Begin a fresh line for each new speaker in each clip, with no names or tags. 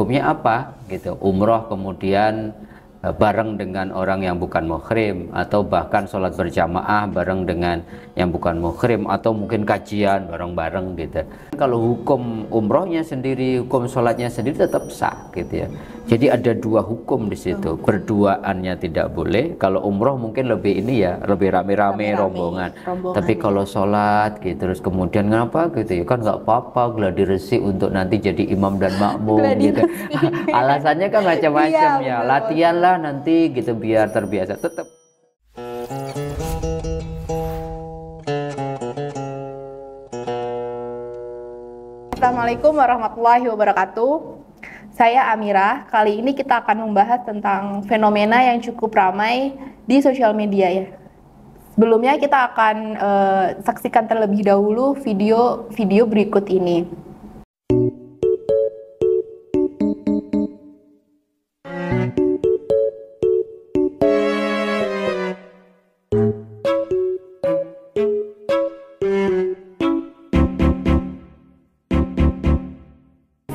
hukumnya apa gitu. Umroh kemudian bareng dengan orang yang bukan muhrim, atau bahkan sholat berjamaah bareng dengan yang bukan muhrim, atau mungkin kajian bareng-bareng gitu. Kalau hukum umrohnya sendiri, hukum sholatnya sendiri tetap sah gitu ya. Jadi ada dua hukum di situ. Berduaannya tidak boleh. Kalau umroh mungkin lebih ini ya, lebih rame-rame rombongan. Tapi kalau sholat gitu, terus kemudian ngapa gitu ya, kan nggak apa-apa gladi resik untuk nanti jadi imam dan makmum gitu. Alasannya kan macam-macam ya. Latihan lah nanti gitu biar terbiasa. Tetap.
Assalamualaikum warahmatullahi wabarakatuh. Saya Amira. Kali ini kita akan membahas tentang fenomena yang cukup ramai di sosial media ya. Sebelumnya kita akan saksikan terlebih dahulu video berikut ini.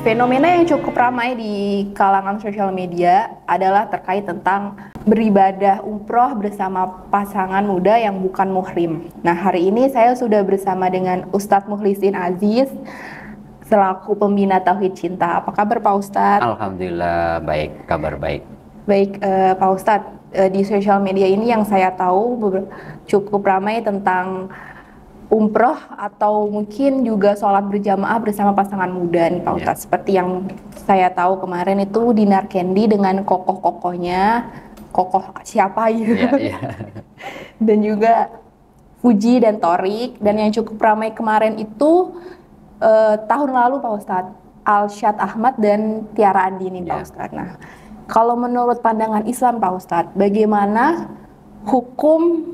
Fenomena yang cukup ramai di kalangan sosial media adalah terkait tentang beribadah umroh bersama pasangan muda yang bukan muhrim. Nah, hari ini saya sudah bersama dengan Ustadz Mukhlisin Aziz selaku pembina Tauhid Cinta. Apa kabar Pak Ustadz?
Alhamdulillah baik, kabar baik.
Baik Pak Ustadz, di sosial media ini yang saya tahu cukup ramai tentang umroh atau mungkin juga sholat berjamaah bersama pasangan muda nih Pak Ustadz. Seperti yang saya tahu kemarin itu Dinar Candy dengan kokoh-kokohnya, kokoh siapa gitu. Dan juga Fuji dan Torik. Dan yang cukup ramai kemarin itu tahun lalu Pak Ustadz, Alshad Ahmad dan Tiara Andini Pak Ustadz. Nah, kalau menurut pandangan Islam Pak Ustadz, bagaimana hukum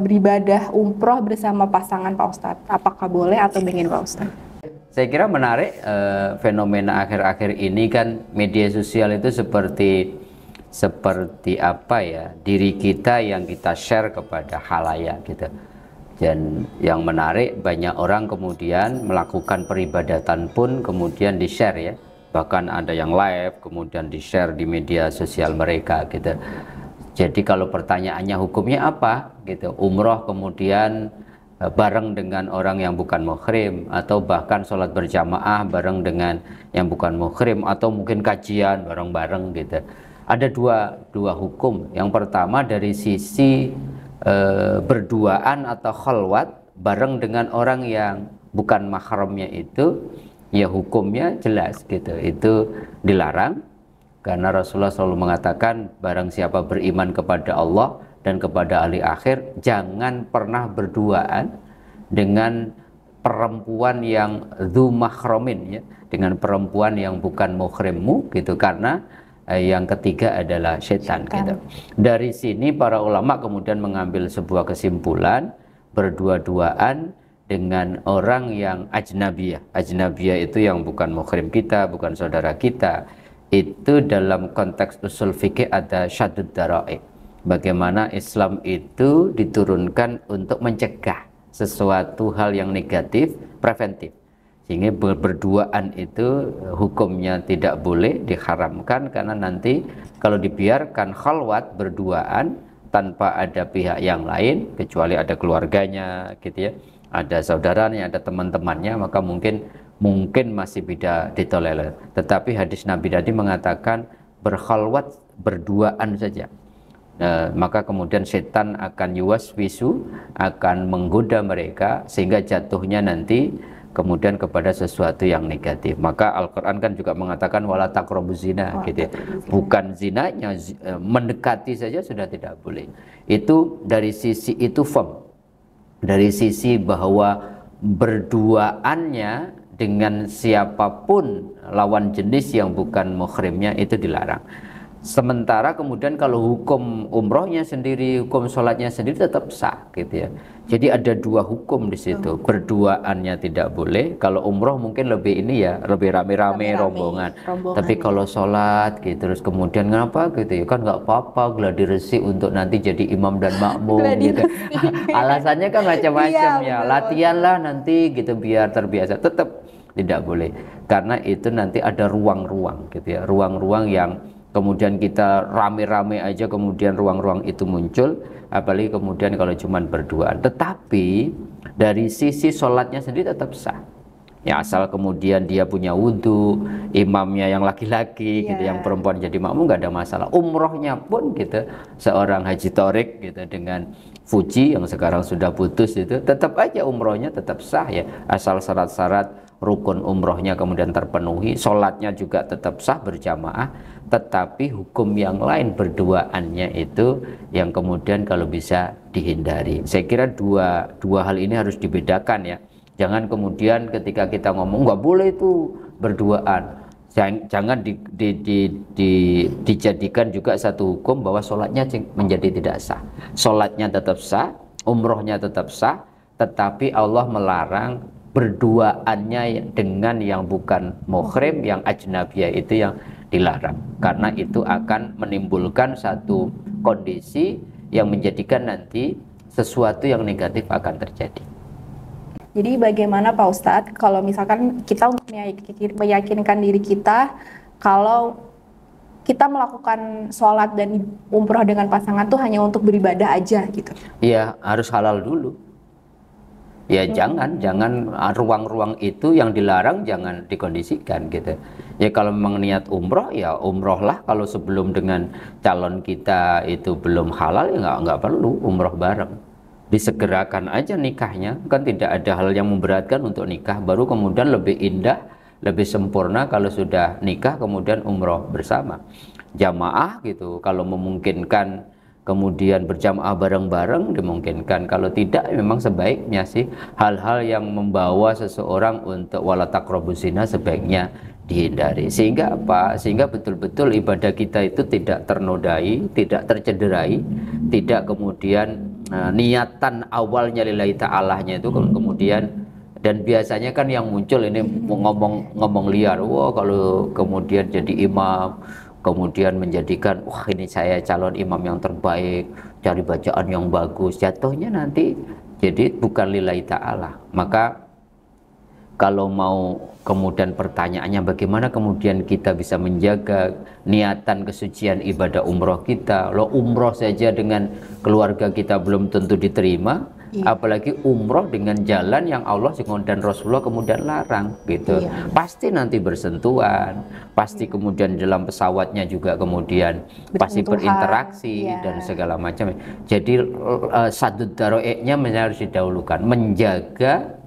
beribadah umroh bersama pasangan Pak Ustadz? Apakah boleh atau ingin Pak Ustadz?
Saya kira menarik fenomena akhir-akhir ini kan media sosial itu seperti apa ya, diri kita yang kita share kepada khalayak gitu. Dan yang menarik, banyak orang kemudian melakukan peribadatan pun kemudian di-share ya. Bahkan ada yang live kemudian di-share di media sosial mereka gitu. Jadi kalau pertanyaannya hukumnya apa gitu, umroh kemudian bareng dengan orang yang bukan muhrim, atau bahkan sholat berjamaah bareng dengan yang bukan muhrim, atau mungkin kajian bareng-bareng gitu. Ada dua hukum. Yang pertama dari sisi berduaan atau khalwat bareng dengan orang yang bukan mahramnya itu, ya hukumnya jelas gitu, itu dilarang. Karena Rasulullah selalu mengatakan, barang siapa beriman kepada Allah dan kepada hari akhir, jangan pernah berduaan dengan perempuan yang dzu mahramin ya, dengan perempuan yang bukan muhrimmu gitu, karena yang ketiga adalah setan gitu. Dari sini para ulama kemudian mengambil sebuah kesimpulan, berdua-duaan dengan orang yang ajnabiyah. Ajnabiyah itu yang bukan muhrim kita, bukan saudara kita. Itu dalam konteks usul fikih ada syaddud dara'i. Bagaimana Islam itu diturunkan untuk mencegah sesuatu hal yang negatif, preventif. Sehingga berduaan itu hukumnya tidak boleh, diharamkan, karena nanti kalau dibiarkan khalwat berduaan tanpa ada pihak yang lain, kecuali ada keluarganya gitu ya, ada saudaranya, ada teman-temannya, maka mungkin masih bisa ditolerir. Tetapi hadis Nabi tadi mengatakan berkhalwat berduaan saja. Maka kemudian setan akan yuwaswisu, akan menggoda mereka sehingga jatuhnya nanti kemudian kepada sesuatu yang negatif. Maka Al-Quran kan juga mengatakan wala taqrabuz zina gitu ya. Bukan zinanya, mendekati saja sudah tidak boleh. Itu dari sisi itu firm. Dari sisi bahwa berduaannya dengan siapapun lawan jenis yang bukan muhrimnya itu dilarang. Sementara kemudian kalau hukum umrohnya sendiri, hukum sholatnya sendiri tetap sah gitu ya. Jadi ada dua hukum di situ. Berduaannya tidak boleh. Kalau umroh mungkin lebih ini ya, lebih rame-rame rombongan. Tapi kalau sholat gitu, terus kemudian ngapa gitu ya, kan nggak apa-apa gladi resik untuk nanti jadi imam dan makmum gitu. Alasannya kan macam-macam ya. Latihan lah nanti gitu biar terbiasa. Tetap tidak boleh, karena itu nanti ada ruang-ruang gitu ya, ruang-ruang yang kemudian kita rame-rame aja kemudian ruang-ruang itu muncul, apalagi kemudian kalau cuman berduaan. Tetapi dari sisi sholatnya sendiri tetap sah ya, asal kemudian dia punya wudhu, imamnya yang laki-laki gitu, yang perempuan jadi makmum, nggak ada masalah. Umrohnya pun gitu, seorang haji torik gitu dengan Fuji yang sekarang sudah putus itu, tetap aja umrohnya tetap sah ya, asal syarat-syarat rukun umrohnya kemudian terpenuhi, sholatnya juga tetap sah berjamaah. Tetapi hukum yang lain berduaannya itu yang kemudian kalau bisa dihindari. Saya kira dua hal ini harus dibedakan ya. Jangan kemudian ketika kita ngomong nggak boleh itu berduaan, jangan dijadikan juga satu hukum bahwa sholatnya menjadi tidak sah. Sholatnya tetap sah, umrohnya tetap sah, tetapi Allah melarang berduaannya dengan yang bukan muhrim, yang ajnabiyah itu yang dilarang, karena itu akan menimbulkan satu kondisi yang menjadikan nanti sesuatu yang negatif akan terjadi.
Jadi bagaimana Pak Ustadz kalau misalkan kita untuk meyakinkan diri kita kalau kita melakukan sholat dan umroh dengan pasangan tuh hanya untuk beribadah aja gitu?
Iya, harus halal dulu. Ya jangan ruang-ruang itu yang dilarang jangan dikondisikan gitu. Ya kalau memang niat umroh ya umrohlah, kalau sebelum dengan calon kita itu belum halal ya nggak perlu umroh bareng. Disegerakan aja nikahnya, kan tidak ada hal yang memberatkan untuk nikah, baru kemudian lebih indah, lebih sempurna kalau sudah nikah kemudian umroh bersama. Jamaah gitu, kalau memungkinkan kemudian berjamaah bareng-bareng dimungkinkan, kalau tidak memang sebaiknya sih hal-hal yang membawa seseorang untuk wala taqrabuz zina sebaiknya dihindari. Sehingga apa? Sehingga betul-betul ibadah kita itu tidak ternodai, tidak tercederai, tidak kemudian niatan awalnya lillahi ta'alanya itu kemudian, dan biasanya kan yang muncul ini ngomong liar, wah kalau kemudian jadi imam kemudian menjadikan wah ini saya calon imam yang terbaik, cari bacaan yang bagus, jatuhnya nanti jadi bukan lillahi ta'ala. Maka kalau mau kemudian pertanyaannya bagaimana kemudian kita bisa menjaga niatan kesucian ibadah umroh kita, lo umroh saja dengan keluarga kita belum tentu diterima, apalagi umroh dengan jalan yang Allah dan Rasulullah kemudian larang gitu. Pasti nanti bersentuhan, pasti kemudian dalam pesawatnya juga kemudian pasti berinteraksi dan segala macam. Jadi sadud daro'eknya harus didahulukan, menjaga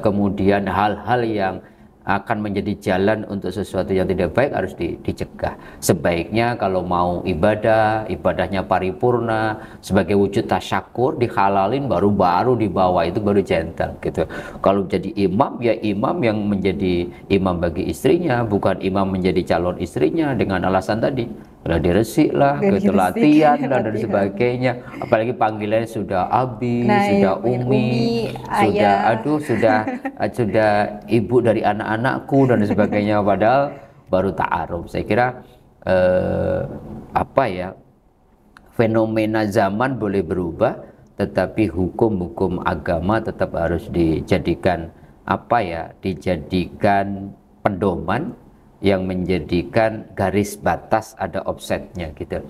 kemudian hal-hal yang akan menjadi jalan untuk sesuatu yang tidak baik harus dicegah. Sebaiknya kalau mau ibadahnya paripurna sebagai wujud tasyakur, dihalalin baru dibawa, itu baru gentle gitu. Kalau jadi imam ya imam yang menjadi imam bagi istrinya, bukan imam menjadi calon istrinya dengan alasan tadi udah diresik lah, gitu, latihan lah dan sebagainya. Apalagi panggilannya sudah abi, sudah umi, sudah ibu dari anak-anakku dan sebagainya, padahal baru ta'aruf. Saya kira fenomena zaman boleh berubah, tetapi hukum-hukum agama tetap harus dijadikan dijadikan pedoman yang menjadikan garis batas, ada offsetnya gitu.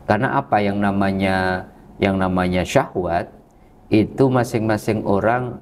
Karena yang namanya syahwat itu masing-masing orang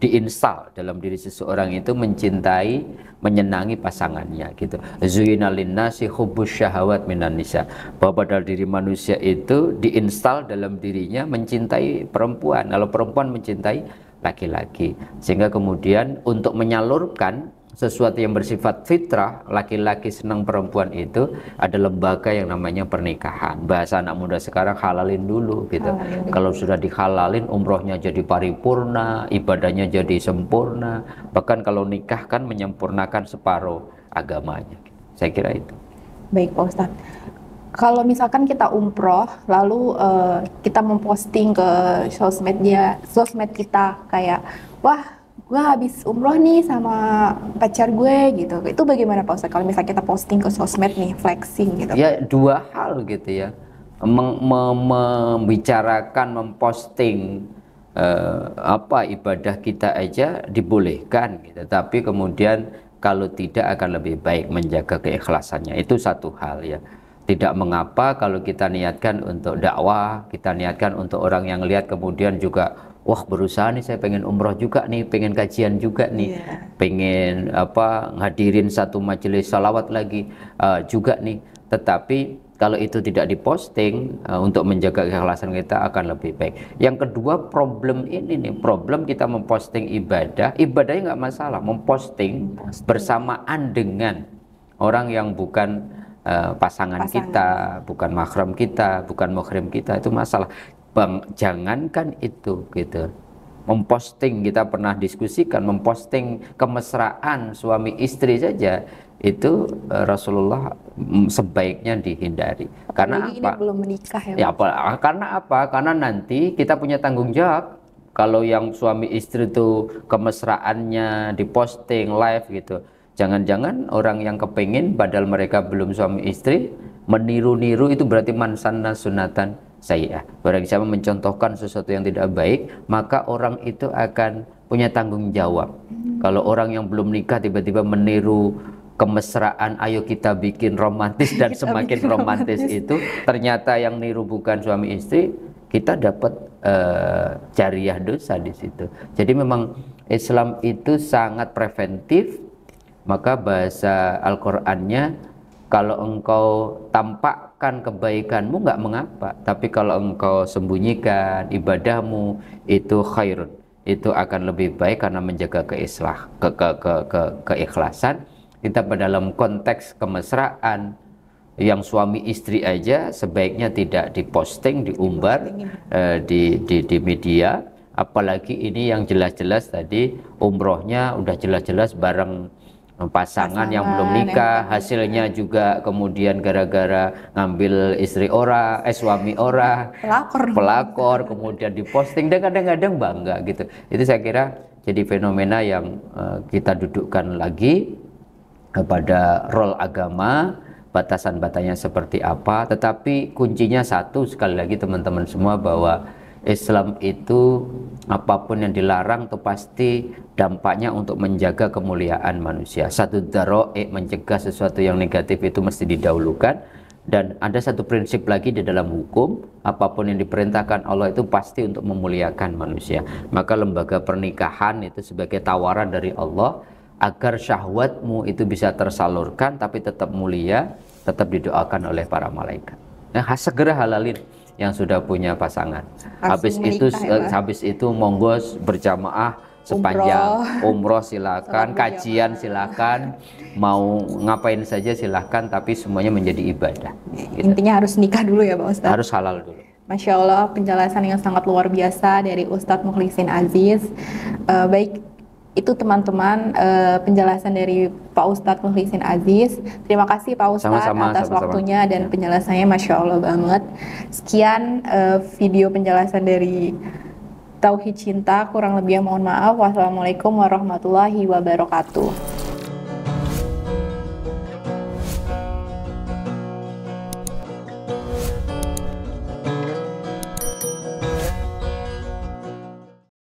diinstal dalam diri seseorang itu mencintai, menyenangi pasangannya gitu. Zuyina linnasi hubbus syahawat minan nisa, bahwa pada diri manusia itu diinstal dalam dirinya mencintai perempuan, kalau perempuan mencintai laki-laki, sehingga kemudian untuk menyalurkan sesuatu yang bersifat fitrah, laki-laki senang perempuan, itu ada lembaga yang namanya pernikahan. Bahasa anak muda sekarang halalin dulu gitu. Kalau sudah dihalalin, umrohnya jadi paripurna, ibadahnya jadi sempurna. Bahkan kalau nikah kan menyempurnakan separuh agamanya. Saya kira itu.
Baik Pak Ustadz. Kalau misalkan kita umroh, lalu kita memposting ke sosmed kita kayak, wah gue habis umroh nih sama pacar gue gitu, itu bagaimana Pak Ustadz kalau misalnya kita posting ke sosmed nih, flexing gitu?
Ya dua hal gitu ya, membicarakan, memposting ibadah kita aja dibolehkan gitu. Tapi kemudian kalau tidak akan lebih baik menjaga keikhlasannya. Itu satu hal ya. Tidak mengapa kalau kita niatkan untuk dakwah, kita niatkan untuk orang yang lihat kemudian juga, wah berusaha nih, saya pengen umroh juga nih, pengen kajian juga nih, pengen ngadirin satu majelis salawat lagi juga nih. Tetapi kalau itu tidak diposting untuk menjaga keikhlasan kita akan lebih baik. Yang kedua, problem ini nih, problem kita memposting ibadahnya nggak masalah, memposting bersamaan dengan orang yang bukan pasangan kita, bukan mahram kita, bukan muhrim kita, itu masalah. Bang, jangankan itu gitu. Memposting, kita pernah diskusikan, memposting kemesraan suami istri saja itu Rasulullah sebaiknya dihindari. Karena
Apalagi
apa?
Ini belum menikah ya.
Karena apa? Karena nanti kita punya tanggung jawab. Kalau yang suami istri itu kemesraannya diposting live gitu, jangan-jangan orang yang kepingin padahal mereka belum suami istri meniru-niru, itu berarti man sanna sunatan sayyi'ah. Barang siapa mencontohkan sesuatu yang tidak baik, maka orang itu akan punya tanggung jawab. Kalau orang yang belum nikah tiba-tiba meniru kemesraan, ayo kita bikin romantis dan semakin romantis itu ternyata yang niru bukan suami istri, kita dapat jariyah dosa di situ. Jadi memang Islam itu sangat preventif. Maka bahasa Al-Qur'annya, kalau engkau tampakkan kebaikanmu nggak mengapa, tapi kalau engkau sembunyikan ibadahmu itu khairun, itu akan lebih baik karena menjaga keikhlasan. Kita dalam konteks kemesraan yang suami istri aja sebaiknya tidak diposting, diumbar di media, apalagi ini yang jelas-jelas tadi umrohnya udah jelas-jelas bareng pasangan yang belum nikah, hasilnya juga kemudian gara-gara ngambil istri suami orang, pelakor kemudian diposting, dan kadang-kadang bangga gitu. Itu saya kira jadi fenomena yang kita dudukkan lagi kepada role agama, batasan-batasnya seperti apa. Tetapi kuncinya satu, sekali lagi teman-teman semua, bahwa Islam itu apapun yang dilarang itu pasti dampaknya untuk menjaga kemuliaan manusia. Satu daro'e, mencegah sesuatu yang negatif itu mesti didahulukan. Dan ada satu prinsip lagi di dalam hukum, apapun yang diperintahkan Allah itu pasti untuk memuliakan manusia. Maka lembaga pernikahan itu sebagai tawaran dari Allah agar syahwatmu itu bisa tersalurkan tapi tetap mulia, tetap didoakan oleh para malaikat. Nah, segera halalin yang sudah punya pasangan. Habis itu monggo berjamaah sepanjang umroh silakan, kajian silakan, mau ngapain saja silakan, tapi semuanya menjadi ibadah.
Gitu. Intinya harus nikah dulu ya Pak Ustadz.
Harus halal dulu.
Masya Allah, penjelasan yang sangat luar biasa dari Ustadz Mukhlisin Aziz. Baik, itu teman-teman penjelasan dari Pak Ustadz Mukhlisin Aziz. Terima kasih Pak Ustadz atas waktunya dan penjelasannya, Masya Allah banget. Sekian video penjelasan dari Tauhid Cinta, kurang lebih mohon maaf. Wassalamualaikum warahmatullahi wabarakatuh.